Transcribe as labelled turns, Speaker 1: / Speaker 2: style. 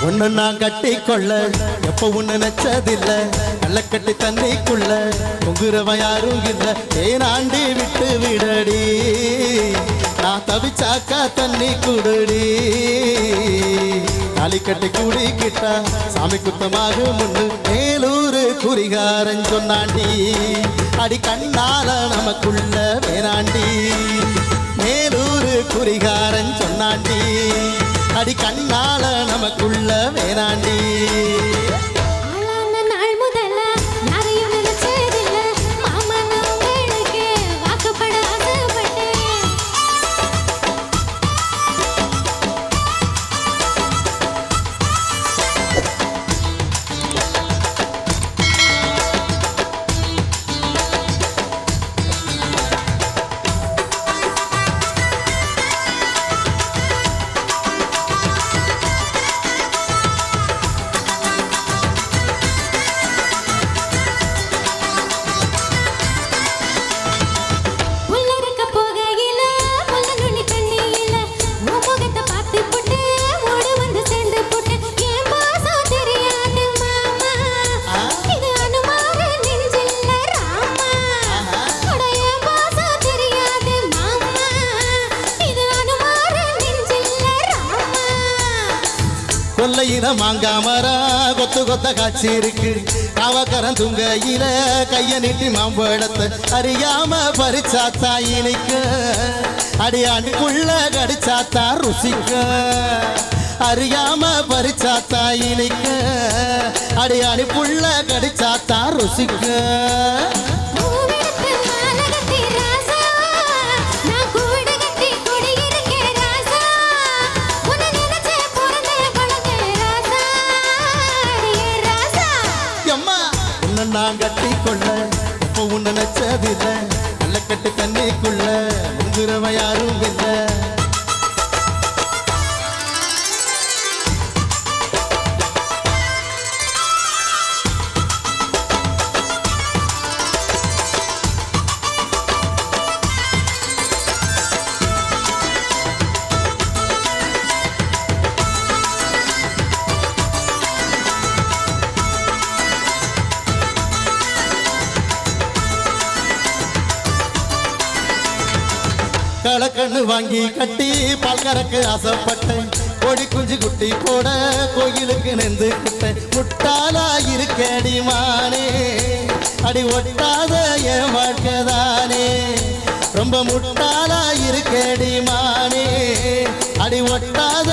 Speaker 1: ஒன்னு நான் கட்டி கொள்ள எப்ப உன்ன நினைச்சதில்ல நல்ல கட்டி தண்ணிக்குள்ள பொங்குறவ யாரும் இல்ல ஏனாண்டி விட்டு விடடி நான் தவிச்சாக்கா தண்ணி குடுடி தாலி கட்டி குடிக்கிட்டா சாமி குத்தமாக முன்னு மேலூரு குறிகாரன் சொன்னாண்டி அடி கண்ணால நமக்குள்ள வேணாண்டி மேலூரு குறிகாரன் சொன்னாண்டி அடி கண்ணால நமக்குள்ள வேணாண்டி கொல்லையில மாங்காமரா கொத்து கொத்த காட்சி இருக்கு காவக்கரம் துங்கையில கைய நீட்டி மாம்பழத்தை அறியாம பறிச்சாத்தா இனிக்க அடியாண்டுக்குள்ள கடிச்சாத்தா ருசிக்க அறியாம பறிச்சாத்தா இனிக்க அடியாண்டுக்குள்ள கடிச்சாத்தா ருசிக்க நான் கட்டி கொள்ள இப்போ உன்ன நினைச்சதில்ல நல்ல கட்டு தண்ணிக்குள்ள முங்குறவ யாரும் இல்லை களக்கண்ணு வாங்கி கட்டி பால் கறக்க ஆசைப்பட்டேன் கொடி குஞ்சு குட்டி போட கோயிலுக்கு நெந்து கிட்டேன் முட்டாளா இருக்கடி மானே அடி ஒட்டாத என் வாழ்க்கைதானே ரொம்ப முட்டாளா இருக்கடி மானே அடி ஒட்டாத